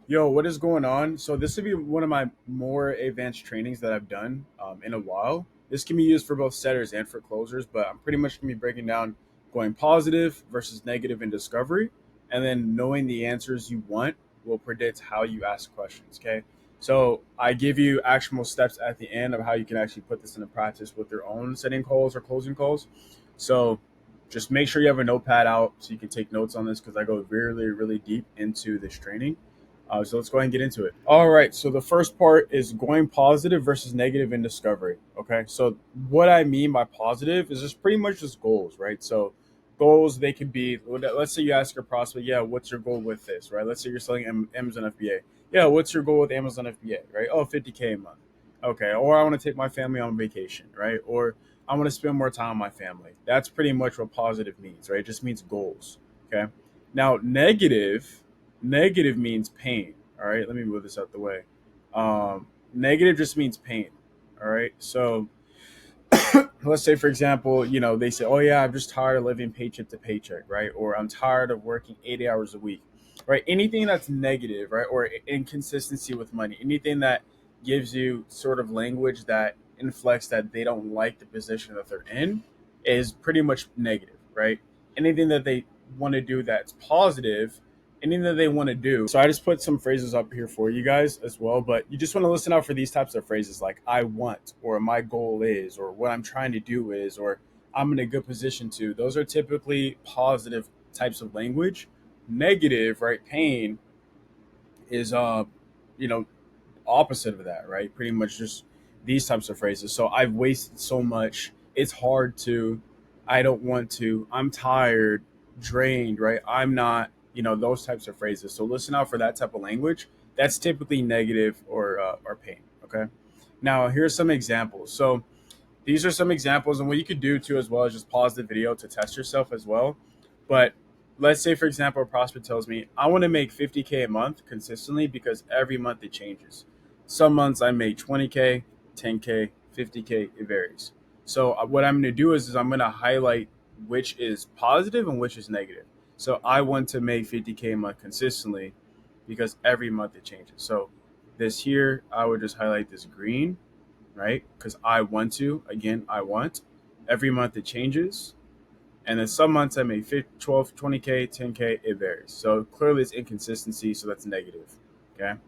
Yo, what is going on? So this would be one of my more advanced trainings that I've done in a while. This can be used for both setters and for closers, but I'm pretty much going to be breaking down going positive versus negative in discovery, and then knowing the answers you want will predict how you ask questions. Okay, so I give you actionable steps at the end of how you can actually put this into practice with your own setting calls or closing calls. So just make sure you have a notepad out so you can take notes on this because I go really, really deep into this training. So let's go ahead and get into it. All right. So the first part is going positive versus negative in discovery. Okay. So what I mean by positive is just pretty much just goals, right? So goals, they could be, let's say you ask your prospect, yeah, what's your goal with this, right? Let's say you're selling Amazon FBA. Yeah, what's your goal with Amazon FBA, right? Oh, 50K a month. Okay. Or I want to take my family on vacation, right? Or I want to spend more time with my family. That's pretty much what positive means, right? It just means goals. Okay. Now, negative means pain. All right, let me move this out the way. Negative just means pain. All right, so let's say, for example, they say, "Oh yeah, I'm just tired of living paycheck to paycheck," right? Or I'm tired of working 80 hours a week, right? Anything that's negative, right, or inconsistency with money, anything that gives you sort of language that inflects that they don't like the position that they're in, is pretty much negative, right? Anything that they want to do that's positive, anything that they want to do. So I just put some phrases up here for you guys as well, but you just want to listen out for these types of phrases like I want, or my goal is, or what I'm trying to do is, or I'm in a good position to. Those are typically positive types of language. Negative, right? Pain is you know, opposite of that, right? Pretty much just these types of phrases. So I've wasted so much. It's hard to, I don't want to, I'm tired, drained, right? I'm not, those types of phrases. So listen out for that type of language. That's typically negative or pain. Okay. Now here's some examples. So these are some examples, and what you could do too as well is just pause the video to test yourself as well. But let's say, for example, a prospect tells me, I want to make 50K a month consistently because every month it changes. Some months I make 20K, 10K, 50K, it varies. So what I'm going to do is I'm going to highlight which is positive and which is negative. So I want to make 50K a month consistently because every month it changes. So this here, I would just highlight this green, right? Because I want to. Again, I want. Every month it changes. And then some months I make 12, 20K, 10K, it varies. So clearly it's inconsistency, so that's negative. Okay.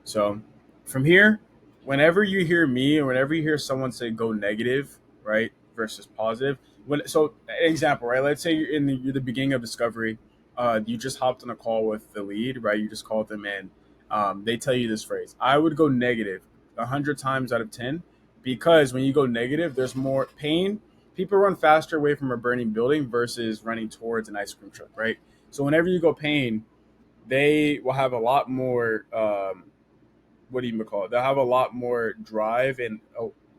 So from here, whenever you hear me or whenever you hear someone say go negative, right, versus positive, so example, right? Let's say you're the beginning of discovery, you just hopped on a call with the lead, right? You just called them in. They tell you this phrase. I would go negative 100 times out of 10 because when you go negative, there's more pain. People run faster away from a burning building versus running towards an ice cream truck, right? So whenever you go pain, they will have a lot more what do you call it? They'll have a lot more drive and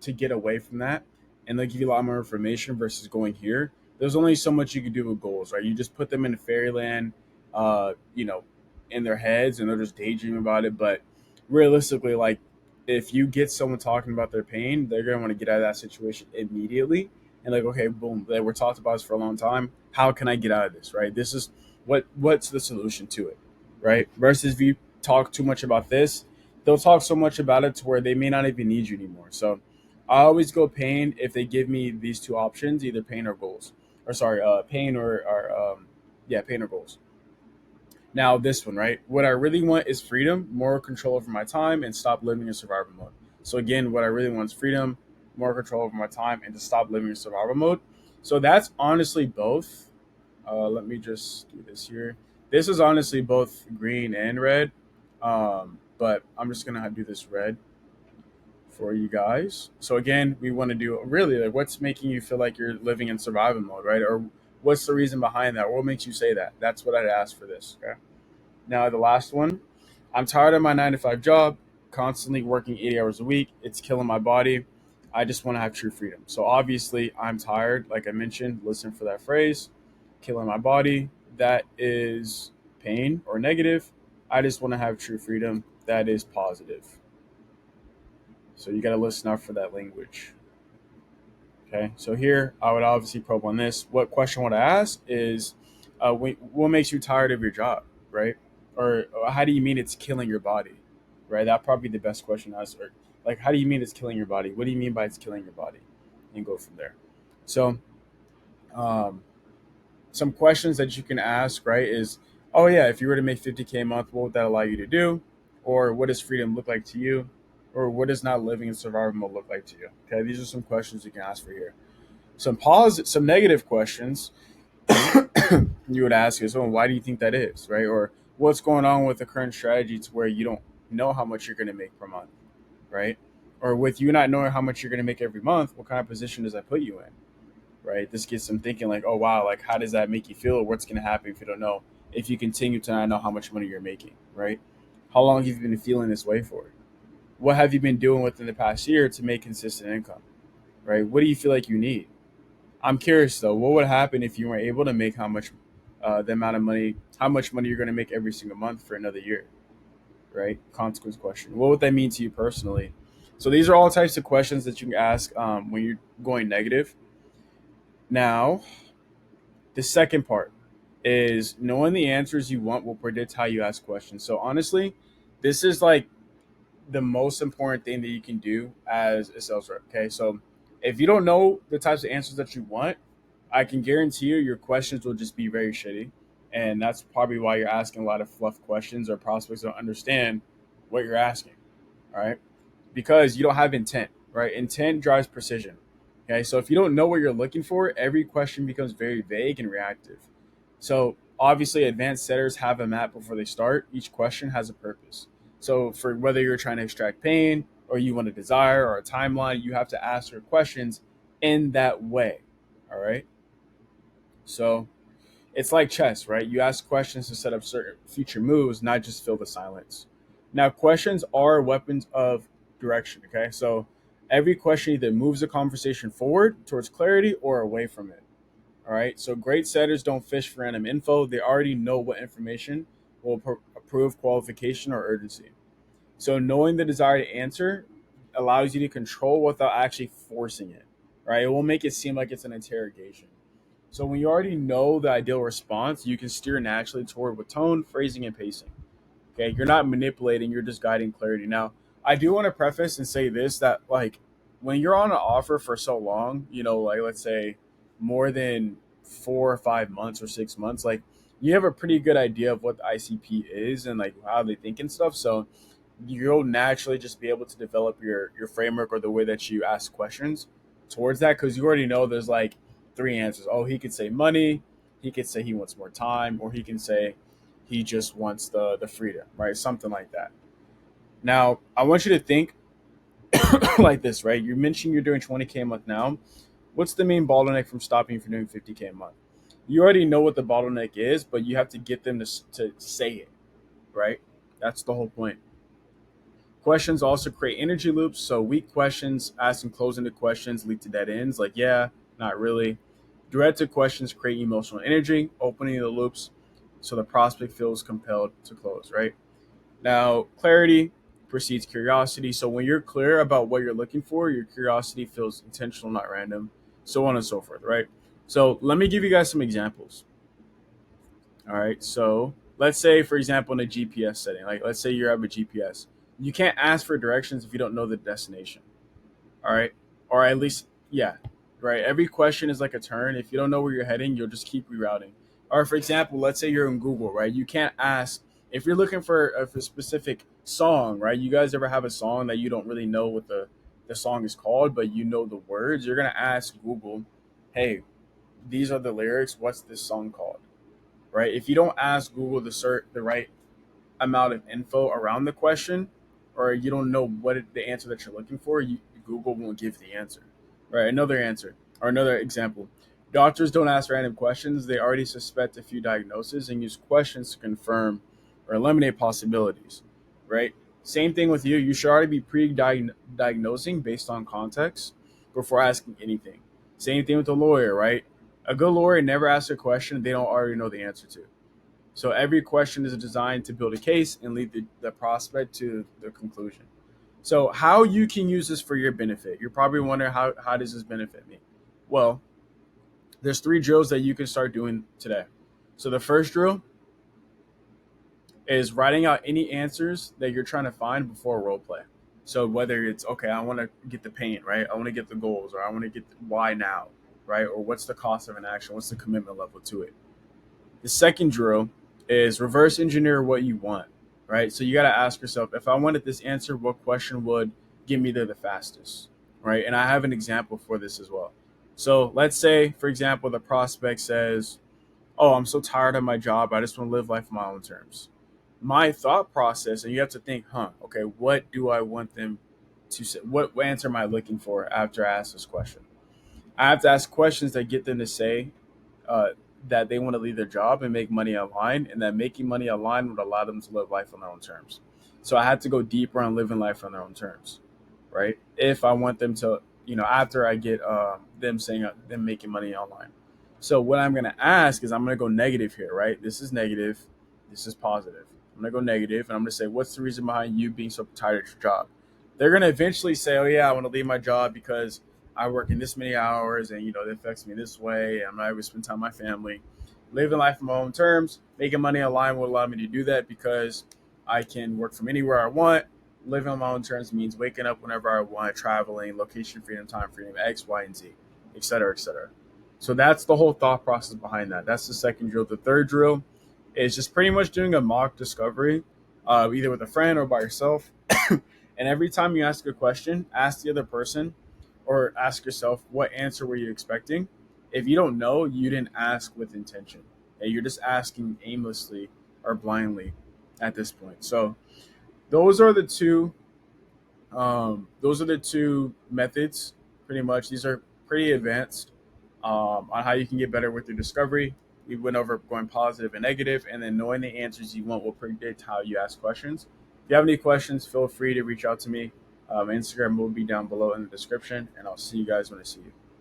to get away from that, and they'll give you a lot more information versus going here. There's only so much you can do with goals, right? You just put them in fairyland, uh, you know, in their heads, and they're just daydreaming about it. But realistically, like if you get someone talking about their pain, they're gonna want to get out of that situation immediately. And like, okay, boom, we're talked about this for a long time. How can I get out of this? Right? This is what's the solution to it, right? Versus if you talk too much about this, they'll talk so much about it to where they may not even need you anymore. So I always go pain if they give me these two options, either pain or goals, or sorry, pain or yeah, pain or goals. Now this one, right? What I really want is freedom, more control over my time, and stop living in survival mode. So again, what I really want is freedom, more control over my time, and to stop living in survival mode. So that's honestly both. Let me just do this here. This is honestly both green and red, but I'm just gonna do this red for you guys. So again, we want to do really like what's making you feel like you're living in survival mode, right? Or what's the reason behind that? What makes you say that? That's what I'd ask for this. Okay. Now the last one, I'm tired of my 9 to 5 job, constantly working 80 hours a week. It's killing my body. I just want to have true freedom. So obviously, I'm tired. Like I mentioned, listen for that phrase, killing my body. That is pain or negative. I just want to have true freedom. That is positive. So you got to listen out for that language. Okay. So here, I would obviously probe on this. What question would I ask is, what makes you tired of your job, right? Or how do you mean it's killing your body, right? That probably be the best question to ask. Or like, how do you mean it's killing your body? What do you mean by it's killing your body? And go from there. So, um, some questions that you can ask, right, is, oh yeah, if you were to make 50K a month, what would that allow you to do? Or what does freedom look like to you? Or what does not living in survival mode look like to you? Okay, these are some questions you can ask for here. Some negative questions you would ask is, oh, why do you think that is, right? Or what's going on with the current strategy to where you don't know how much you're going to make per month, right? Or with you not knowing how much you're going to make every month, what kind of position does that put you in, right? This gets them thinking like, oh wow, like how does that make you feel? Or what's going to happen if you don't know? If you continue to not know how much money you're making, right? How long have you been feeling this way for? What have you been doing within the past year to make consistent income, right? What do you feel like you need? I'm curious though, what would happen if you were able to make how much, the amount of money, how much money you're going to make every single month for another year, right? Consequence question. What would that mean to you personally? So these are all types of questions that you can ask when you're going negative. Now, the second part is knowing the answers you want will predict how you ask questions. So honestly, this is like the most important thing that you can do as a sales rep. Okay. So if you don't know the types of answers that you want, I can guarantee you your questions will just be very shitty. And that's probably why you're asking a lot of fluff questions or prospects don't understand what you're asking. All right. Because you don't have intent, right? Intent drives precision. Okay. So if you don't know what you're looking for, every question becomes very vague and reactive. So obviously, advanced setters have a map before they start. Each question has a purpose. So for whether you're trying to extract pain or you want a desire or a timeline, you have to ask your questions in that way. All right. So it's like chess, right? You ask questions to set up certain future moves, not just fill the silence. Now, questions are weapons of direction. Okay. So every question either moves the conversation forward towards clarity or away from it. All right. So great setters don't fish for random info. They already know what information will approve qualification or urgency. So knowing the desire to answer allows you to control without actually forcing it. Right. It will make it seem like it's an interrogation. So when you already know the ideal response, you can steer naturally toward with tone, phrasing, and pacing. Okay, you're not manipulating, you're just guiding clarity. Now, I do want to preface and say this that like when you're on an offer for so long, like let's say more than 4 or 5 months or 6 months, like you have a pretty good idea of what the ICP is and like how they think and stuff. So you'll naturally just be able to develop your framework or the way that you ask questions towards that because you already know there's like three answers. Oh, he could say money, he could say he wants more time, or he can say he just wants the freedom, right? Something like that. Now, I want you to think like this, right? You mentioned you're doing 20K a month now. What's the main bottleneck from stopping you from doing 50K a month? You already know what the bottleneck is, but you have to get them to say it, right? That's the whole point. Questions also create energy loops. So weak questions, asking closing questions lead to dead ends. Like, yeah, not really. Directed questions create emotional energy, opening the loops so the prospect feels compelled to close, right? Now, clarity precedes curiosity. So when you're clear about what you're looking for, your curiosity feels intentional, not random, so on and so forth, right? So let me give you guys some examples. All right. So let's say, for example, in a GPS setting, like let's say you're at a GPS, you can't ask for directions if you don't know the destination. All right. Or at least, yeah, right. Every question is like a turn. If you don't know where you're heading, you'll just keep rerouting. Or for example, let's say you're in Google, right? You can't ask if you're looking for a specific song, right? You guys ever have a song that you don't really know what the song is called, but you know the words? You're gonna ask Google, hey, these are the lyrics. What's this song called? Right? If you don't ask Google the right amount of info around the question, or you don't know the answer that you're looking for, Google won't give the answer. Right? Another answer or another example. Doctors don't ask random questions. They already suspect a few diagnoses and use questions to confirm or eliminate possibilities. Right? Same thing with you. You should already be pre-diagnosing based on context before asking anything. Same thing with a lawyer, right? A good lawyer never asks a question they don't already know the answer to. So every question is designed to build a case and lead the prospect to the conclusion. So how you can use this for your benefit? You're probably wondering how does this benefit me? Well, there's three drills that you can start doing today. So the first drill is writing out any answers that you're trying to find before role play. So whether it's okay, I want to get the paint, right? I want to get the goals, or I want to get the why now, right? Or what's the cost of an action? What's the commitment level to it? The second drill is reverse engineer what you want, right? So you got to ask yourself, if I wanted this answer, what question would get me there the fastest, right? And I have an example for this as well. So let's say, for example, the prospect says, oh, I'm so tired of my job. I just want to live life on my own terms. My thought process, and you have to think, okay, what do I want them to say? What answer am I looking for after I ask this question? I have to ask questions that get them to say uh, that they want to leave their job and make money online, and that making money online would allow them to live life on their own terms. So I had to go deeper on living life on their own terms, right? If I want them to, after I get them saying them making money online. So what I'm going to ask is I'm going to go negative here, right? This is negative. This is positive. I'm going to go negative, and I'm going to say, what's the reason behind you being so tired at your job? They're going to eventually say, oh yeah, I want to leave my job because I work in this many hours, and it affects me this way. I'm not able to spend time with my family. Living life on my own terms, making money online will allow me to do that because I can work from anywhere I want. Living on my own terms means waking up whenever I want, traveling, location freedom, time freedom, X, Y, and Z, et cetera, et cetera. So that's the whole thought process behind that. That's the second drill. The third drill is just pretty much doing a mock discovery, either with a friend or by yourself. And every time you ask a question, ask the other person or ask yourself, what answer were you expecting? If you don't know, you didn't ask with intention. And you're just asking aimlessly or blindly at this point. So those are the two. Those are the two methods. Pretty much, these are pretty advanced on how you can get better with your discovery. We went over going positive and negative, and then knowing the answers you want will predict how you ask questions. If you have any questions, feel free to reach out to me. Instagram will be down below in the description, and I'll see you guys when I see you.